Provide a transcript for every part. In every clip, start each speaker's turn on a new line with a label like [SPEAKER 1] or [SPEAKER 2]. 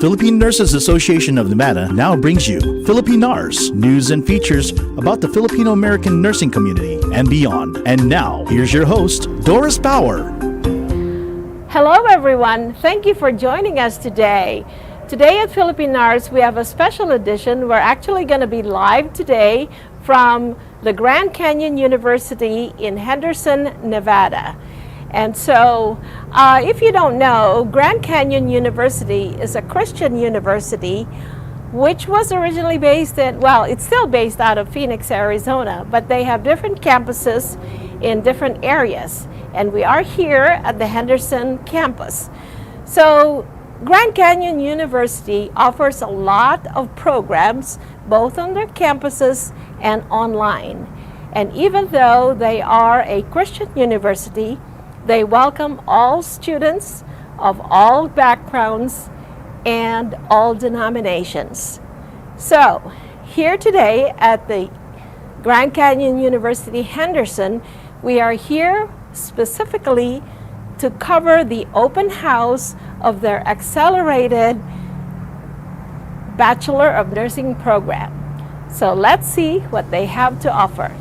[SPEAKER 1] Philippine Nurses Association of Nevada now brings you Philippine Nars, news and features about the Filipino-American nursing community and beyond. And now, here's your host, Doris Bauer.
[SPEAKER 2] Hello everyone, thank you for joining us today. Today at Philippine Nars, we have a special edition. We're actually going to be live today from the Grand Canyon University in Henderson, Nevada. And so, if you don't know, Grand Canyon University is a Christian university which was originally based in, well, it's still based out of Phoenix, Arizona, but they have different campuses in different areas. And we are here at the Henderson campus. So, Grand Canyon University offers a lot of programs, both on their campuses and online. And even though they are a Christian university, they welcome all students of all backgrounds and all denominations. So, here today at the Grand Canyon University Henderson, we are here specifically to cover the open house of their Accelerated Bachelor of Nursing program. So let's see what they have to offer.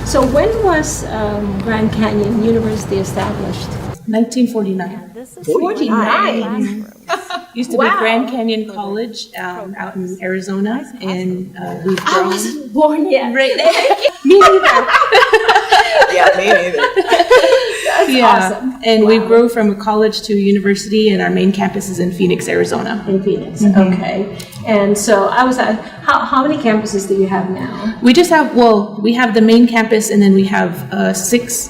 [SPEAKER 2] So when was Grand Canyon University established?
[SPEAKER 3] 1949.
[SPEAKER 2] This is
[SPEAKER 3] 49. Used to
[SPEAKER 2] Wow.
[SPEAKER 3] be Grand Canyon College out in Arizona, and we've
[SPEAKER 2] I
[SPEAKER 3] grown.
[SPEAKER 2] wasn't born yet.
[SPEAKER 3] Right. Me neither.
[SPEAKER 4] Yeah, me neither.
[SPEAKER 2] That's awesome.
[SPEAKER 3] And we grew from a college to a university, and our main campus is in Phoenix, Arizona.
[SPEAKER 2] In Phoenix, okay. And so I was at, how many campuses do you have now?
[SPEAKER 3] We just have, we have the main campus, and then we have 6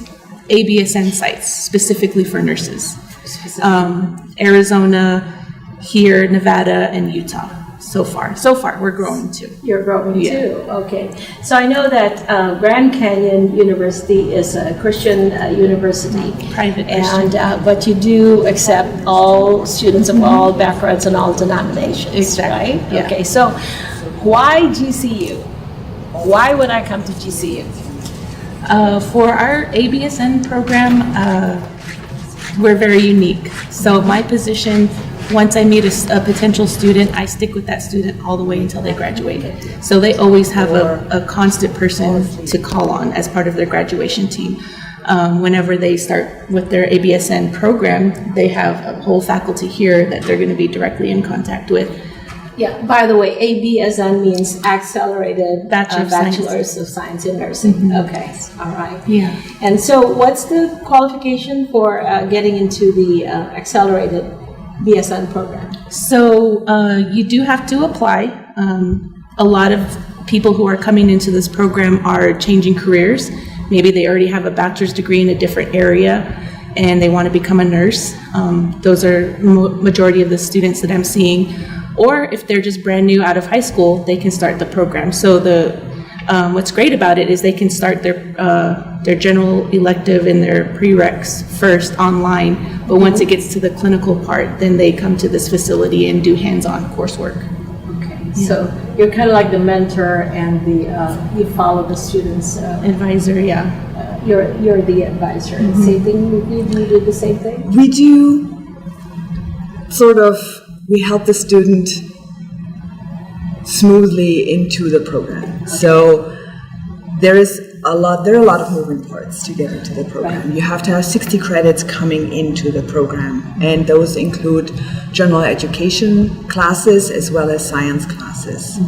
[SPEAKER 3] ABSN sites specifically for nurses. Arizona, here, Nevada, and Utah. So far, we're growing too.
[SPEAKER 2] You're growing
[SPEAKER 3] Yeah.
[SPEAKER 2] too, okay. So I know that Grand Canyon University is a Christian university.
[SPEAKER 3] Private Christian.
[SPEAKER 2] And, but you do accept all students of all backgrounds and all denominations,
[SPEAKER 3] Exactly,
[SPEAKER 2] right?
[SPEAKER 3] yeah.
[SPEAKER 2] Okay, so why GCU? Why would I come to GCU?
[SPEAKER 3] For our ABSN program, we're very unique. So my position, once I meet a potential student, I stick with that student all the way until they graduate. So they always have a constant person to call on as part of their graduation team. Whenever they start with their ABSN program, they have a whole faculty here that they're going to be directly in contact with.
[SPEAKER 2] Yeah, by the way, ABSN means Accelerated Bachelors of Science in Nursing. Okay, all right.
[SPEAKER 3] Yeah.
[SPEAKER 2] And so what's the qualification for getting into the Accelerated BSN program?
[SPEAKER 3] So you do have to apply. A lot of people who are coming into this program are changing careers. Maybe they already have a bachelor's degree in a different area and they want to become a nurse. Those are majority of the students that I'm seeing. Or if they're just brand new out of high school, they can start the program. So what's great about it is they can start their general elective and their prereqs first online, but once it gets to the clinical part, then they come to this facility and do hands-on coursework.
[SPEAKER 2] Okay, so you're kind of like the mentor and you follow the students.
[SPEAKER 3] Advisor, yeah.
[SPEAKER 2] You're the advisor. Same thing with you? Do you do the same thing?
[SPEAKER 4] We do we help the student smoothly into the program. So there are a lot of moving parts to get into the program.
[SPEAKER 2] Right.
[SPEAKER 4] You have to have 60 credits coming into the program, and those include general education classes as well as science classes.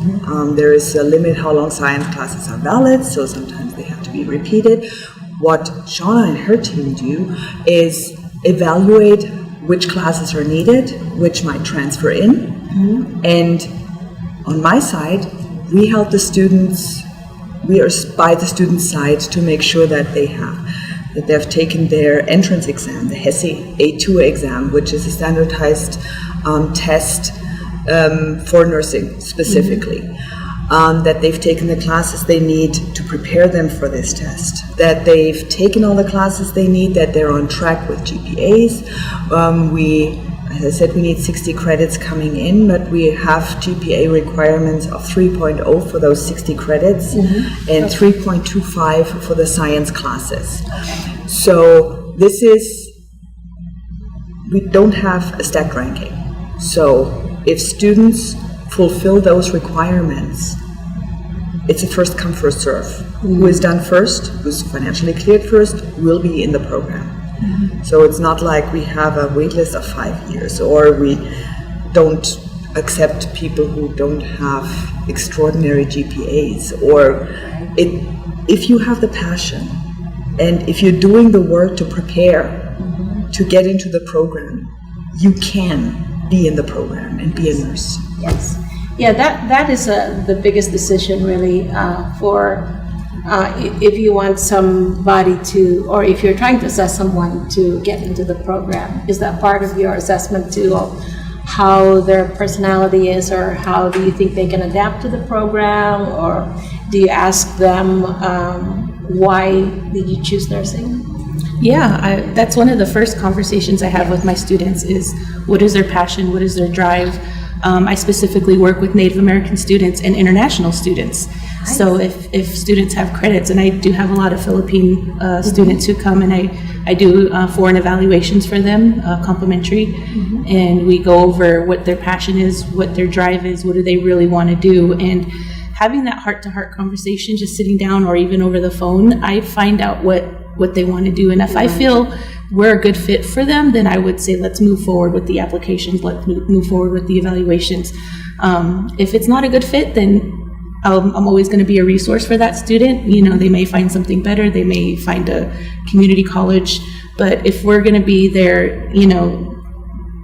[SPEAKER 4] There is a limit how long science classes are valid, so sometimes they have to be repeated. What Shauna and her team do is evaluate which classes are needed, which might transfer in, and on my side, we help the students. We are by the student's side to make sure that they've taken their entrance exam, the HESI A2 exam, which is a standardized test for nursing specifically. That they've taken the classes they need to prepare them for this test, that they've taken all the classes they need, that they're on track with GPAs. As I said, we need 60 credits coming in, but we have GPA requirements of 3.0 for those 60 credits and 3.25 for the science classes. So we don't have a stacked ranking. So if students fulfill those requirements, it's a first come, first serve. Who is done first, who's financially cleared first, will be in the program. So it's not like we have a wait list of 5 years, or we don't accept people who don't have extraordinary GPAs, or if you have the passion and if you're doing the work to prepare to get into the program, you can be in the program and be a nurse.
[SPEAKER 3] Yes. Yeah, that is the biggest decision really for if you want somebody to, or if you're trying to assess someone to get into the program. Is that part of your assessment too, of how their personality is, or how do you think they can adapt to the program, or do you ask them why did you choose nursing? Yeah, that's one of the first conversations I have with my students is what is their passion, what is their drive. I specifically work with Native American students and international students. Nice. So if students have credits, and I do have a lot of Philippine students who come, and I do foreign evaluations for them, complimentary, and we go over what their passion is, what their drive is, what do they really want to do, and having that heart-to-heart conversation, just sitting down or even over the phone, I find out what they want to do. And if I feel we're a good fit for them, then I would say let's move forward with the applications, let's move forward with the evaluations. If it's not a good fit, then I'm always going to be a resource for that student. You know, they may find something better, they may find a community college, but if we're going to be there, you know,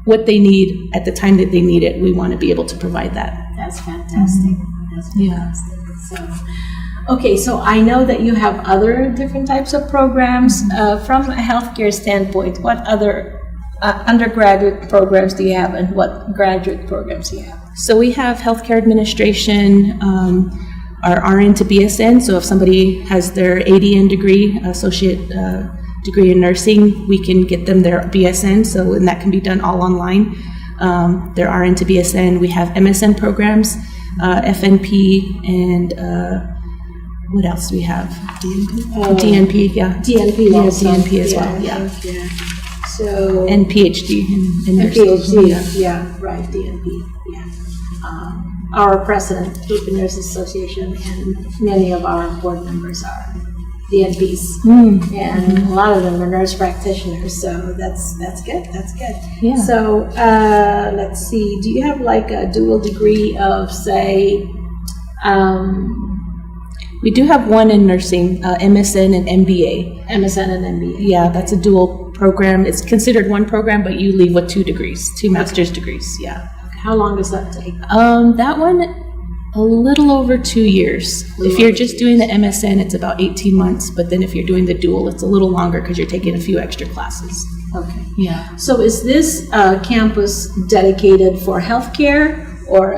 [SPEAKER 3] what they need at the time that they need it, we want to be able to provide that.
[SPEAKER 2] That's fantastic. That's fantastic. Yeah. Okay, so I know that you have other different types of programs. From a healthcare standpoint, what other undergraduate programs do you have, and what graduate programs do you have?
[SPEAKER 3] So we have healthcare administration, our RN to BSN. So if somebody has their ADN degree, associate degree in nursing, we can get them their BSN. So, and that can be done all online. Their RN to BSN. We have MSN programs, FNP, and what else do we have? DNP, yeah.
[SPEAKER 2] DNP also.
[SPEAKER 3] DNP as well, yeah.
[SPEAKER 2] So,
[SPEAKER 3] and PhD in nursing.
[SPEAKER 2] PhD, yeah, right, DNP, yeah. Our president, Philippine Nurses Association, and many of our board members are DNPs, and a lot of them are nurse practitioners. So that's good. That's good.
[SPEAKER 3] Yeah.
[SPEAKER 2] So let's see. Do you have like a dual degree of, say?
[SPEAKER 3] We do have one in nursing, MSN and MBA.
[SPEAKER 2] MSN and MBA.
[SPEAKER 3] Yeah, that's a dual program. It's considered one program, but you leave with 2 degrees, 2 master's degrees. Yeah.
[SPEAKER 2] Okay. How long does that take?
[SPEAKER 3] That one, a little over 2 years. If you're just doing the MSN, it's about 18 months. But then if you're doing the dual, it's a little longer because you're taking a few extra classes.
[SPEAKER 2] Okay.
[SPEAKER 3] Yeah.
[SPEAKER 2] So is this campus dedicated for healthcare? Or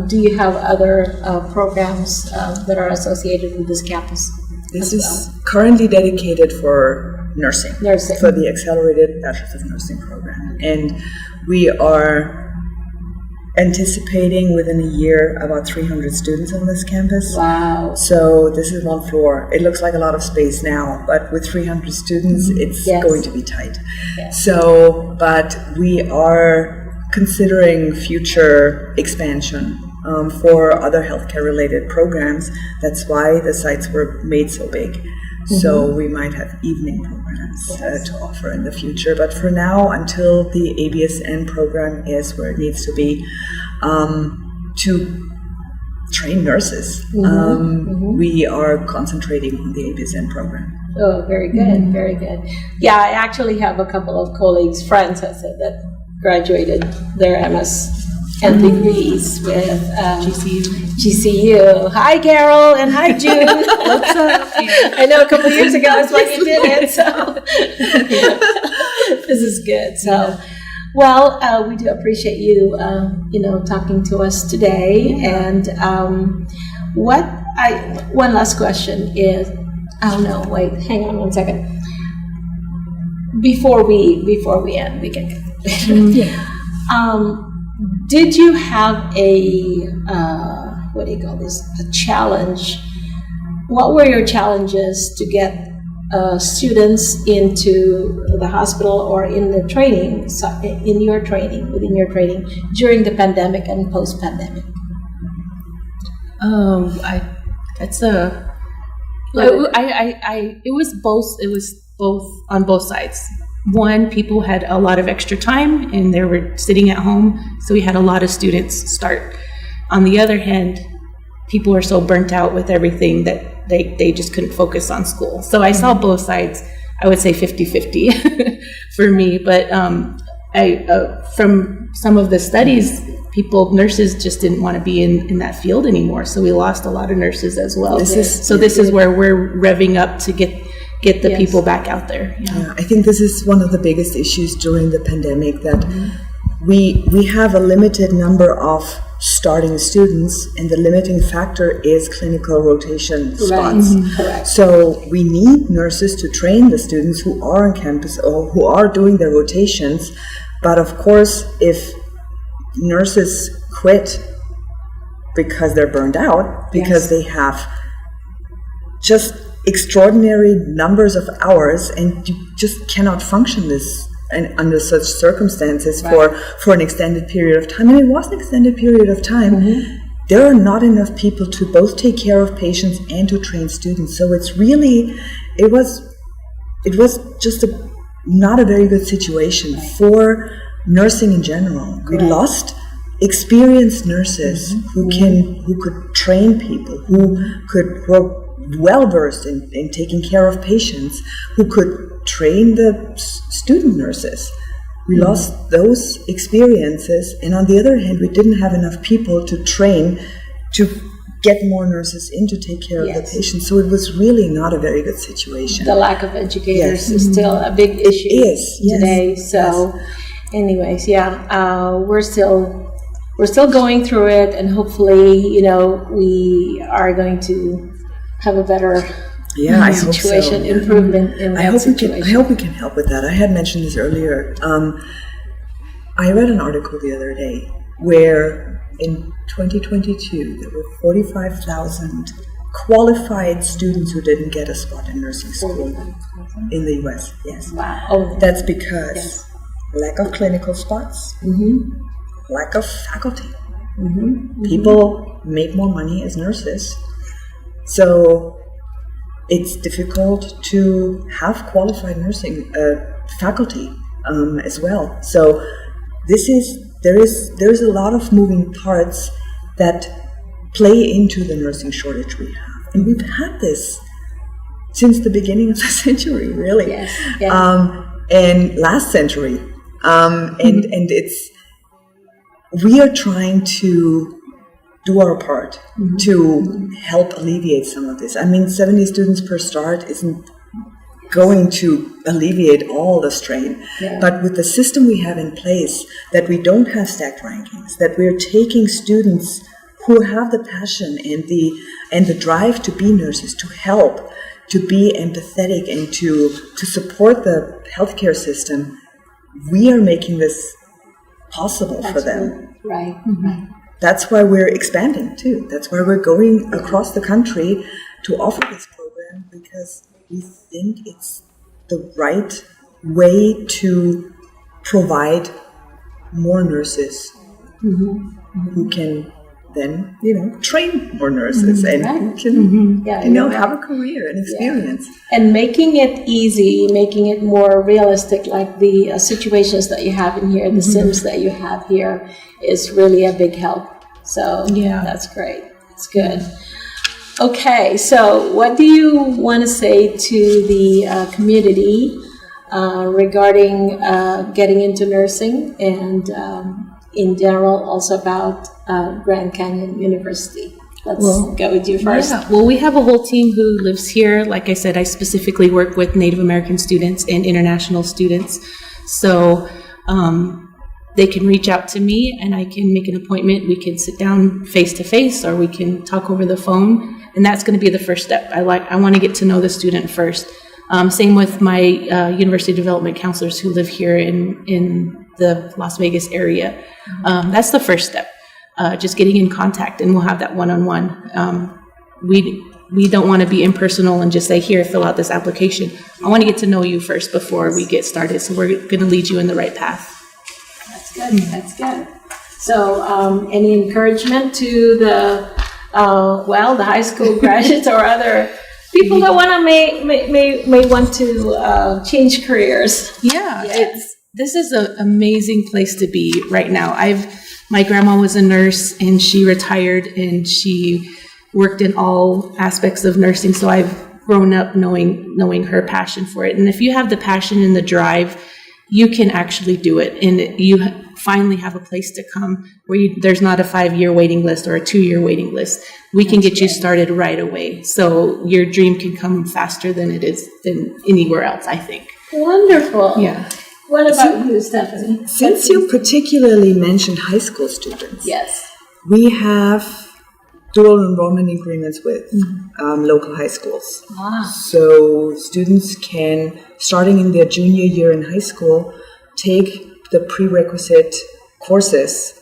[SPEAKER 2] do you have other programs that are associated with this campus?
[SPEAKER 4] This is currently dedicated for nursing. For the Accelerated Bachelor of Nursing program. And we are anticipating within a year about 300 students on this campus.
[SPEAKER 2] Wow.
[SPEAKER 4] So this is one floor. It looks like a lot of space now, but with 300 students, it's going to be tight.
[SPEAKER 2] Yes.
[SPEAKER 4] So, but we are considering future expansion for other healthcare-related programs. That's why the sites were made so big. So we might have evening programs to offer in the future. But for now, until the ABSN program is where it needs to be to train nurses, we are concentrating on the ABSN program.
[SPEAKER 2] Oh, very good, very good. Yeah, I actually have a couple of colleagues, friends, I said, that graduated their MS and degrees with GCU. Hi, Carol, and hi, June. What's up? I know a couple of years ago is when you did it, so this is good. So,
[SPEAKER 3] Well, we do appreciate you, talking to us today. And one last question is, oh no, wait, hang on one second. Before we end, we can. Did you have a challenge? What were your challenges to get students into the hospital or in the training, within your training during the pandemic and post-pandemic?
[SPEAKER 5] It was both on both sides. One, people had a lot of extra time and they were sitting at home, so we had a lot of students start. On the other hand, people were so burnt out with everything that they just couldn't focus on school. So I saw both sides. I would say 50-50 for me. But from some of the studies, nurses just didn't want to be in that field anymore. So we lost a lot of nurses as well. This is where we're revving up to get the people back out there.
[SPEAKER 4] Yeah, I think this is one of the biggest issues during the pandemic, that we have a limited number of starting students, and the limiting factor is clinical rotation spots.
[SPEAKER 3] Correct.
[SPEAKER 4] So we need nurses to train the students who are on campus or who are doing their rotations. But of course, if nurses quit because they're burned out, because they have just extraordinary numbers of hours, and you just cannot function this and under such circumstances for an extended period of time, and it was an extended period of time, there are not enough people to both take care of patients and to train students. So it's really, it was just not a very good situation for nursing in general. We lost experienced nurses who could train people, who were well versed in taking care of patients, who could train the student nurses. We lost those experiences, and on the other hand, we didn't have enough people to train to get more nurses in to take care of the patients. So it was really not a very good situation.
[SPEAKER 3] The lack of educators is still a big issue today. So, anyways, we're still going through it, and hopefully, we are going to have a better situation, improvement in that situation.
[SPEAKER 4] I hope we can help with that. I had mentioned this earlier. I read an article the other day where in 2022 there were 45,000 qualified students who didn't get a spot in nursing school in the US. Yes.
[SPEAKER 3] Wow.
[SPEAKER 4] That's because lack of clinical spots, lack of faculty. People make more money as nurses, so it's difficult to have qualified nursing faculty as well. So there's a lot of moving parts that play into the nursing shortage we have, and we've had this since the beginning of the century, really, and last century, and we are trying to do our part to help alleviate some of this. I mean, 70 students per start isn't going to alleviate all the strain, but with the system we have in place, that we don't have stacked rankings, that we're taking students who have the passion and the drive to be nurses, to help, to be empathetic, and to support the healthcare system, we are making this possible for them.
[SPEAKER 3] Right.
[SPEAKER 4] That's why we're expanding too. That's why we're going across the country to offer this program, because we think it's the right way to provide more nurses who can then, train more nurses and who can, have a career and experience.
[SPEAKER 3] And making it easy, making it more realistic, like the situations that you have in here, the sims that you have here, is really a big help. So that's great. It's good. Okay, so what do you want to say to the community regarding getting into nursing, and in general also about Grand Canyon University? Let's go with you first.
[SPEAKER 5] Well, we have a whole team who lives here. Like I said, I specifically work with Native American students and international students. So they can reach out to me and I can make an appointment. We can sit down face to face, or we can talk over the phone. And that's going to be the first step. I want to get to know the student first. Same with my university development counselors who live here in the Las Vegas area. That's the first step, just getting in contact, and we'll have that one-on-one. We don't want to be impersonal and just say, here, fill out this application. I want to get to know you first before we get started, so we're going to lead you in the right path.
[SPEAKER 2] That's good. That's good. So any encouragement to the high school graduates or other people that want to may want to change careers?
[SPEAKER 5] Yeah, this is an amazing place to be right now. My grandma was a nurse and she retired and she worked in all aspects of nursing. So I've grown up knowing her passion for it. And if you have the passion and the drive, you can actually do it. And you finally have a place to come where there's not a 5-year waiting list or a 2-year waiting list. We can get you started right away. So your dream can come faster than anywhere else, I think.
[SPEAKER 2] Wonderful.
[SPEAKER 5] Yeah.
[SPEAKER 2] What about you, Stephanie?
[SPEAKER 4] Since you particularly mentioned high school students,
[SPEAKER 2] Yes.
[SPEAKER 4] we have dual enrollment agreements with local high schools.
[SPEAKER 2] Wow.
[SPEAKER 4] So students can, starting in their junior year in high school, take the prerequisite courses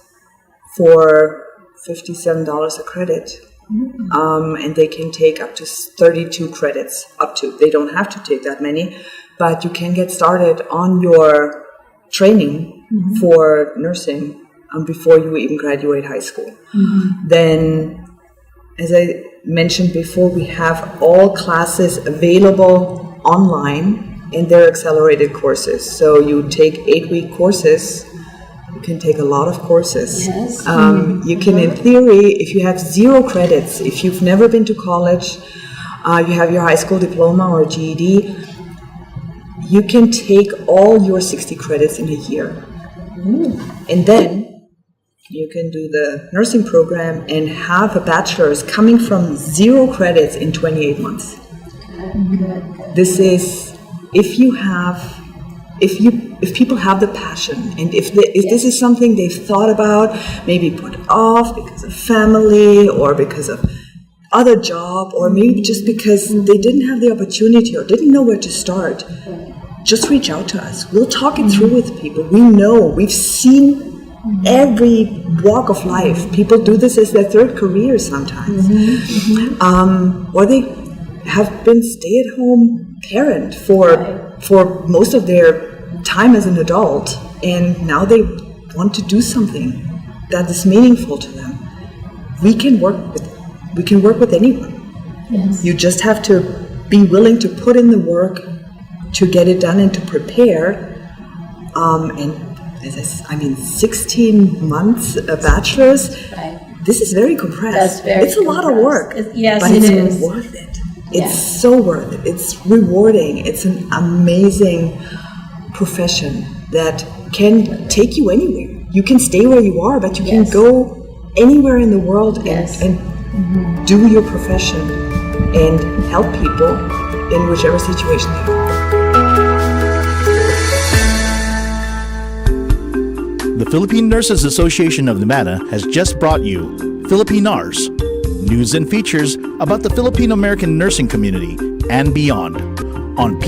[SPEAKER 4] for $57 a credit. And they can take up to 32 credits, They don't have to take that many, but you can get started on your training for nursing before you even graduate high school. Then, as I mentioned before, we have all classes available online in their accelerated courses. So you take 8-week courses. You can take a lot of courses.
[SPEAKER 2] Yes.
[SPEAKER 4] You can, in theory, if you have 0 credits, if you've never been to college, you have your high school diploma or GED, you can take all your 60 credits in a year. And then you can do the nursing program and have a bachelor's coming from 0 credits in 28 months.
[SPEAKER 2] Good.
[SPEAKER 4] This is, if people have the passion, and if this is something they've thought about, maybe put off because of family or because of other job, or maybe just because they didn't have the opportunity or didn't know where to start, just reach out to us. We'll talk it through with people. We know, we've seen every walk of life. People do this as their 3rd career sometimes. Or they have been stay-at-home parent for most of their time as an adult, and now they want to do something that is meaningful to them. We can work with anyone.
[SPEAKER 2] Yes.
[SPEAKER 4] You just have to be willing to put in the work to get it done and to prepare. And 16 months, a bachelor's.
[SPEAKER 2] Right.
[SPEAKER 4] This is very compressed.
[SPEAKER 2] That's very
[SPEAKER 4] it's a lot of work.
[SPEAKER 2] Yes,
[SPEAKER 4] but
[SPEAKER 2] it
[SPEAKER 4] it's
[SPEAKER 2] is.
[SPEAKER 4] worth it. It's so worth it. It's rewarding. It's an amazing profession that can take you anywhere. You can stay where you are, but you can go anywhere in the world and do your profession and help people in whichever situation they are.
[SPEAKER 1] The Philippine Nurses Association of Nevada has just brought you Philippine Nars, news and features about the Filipino American nursing community and beyond on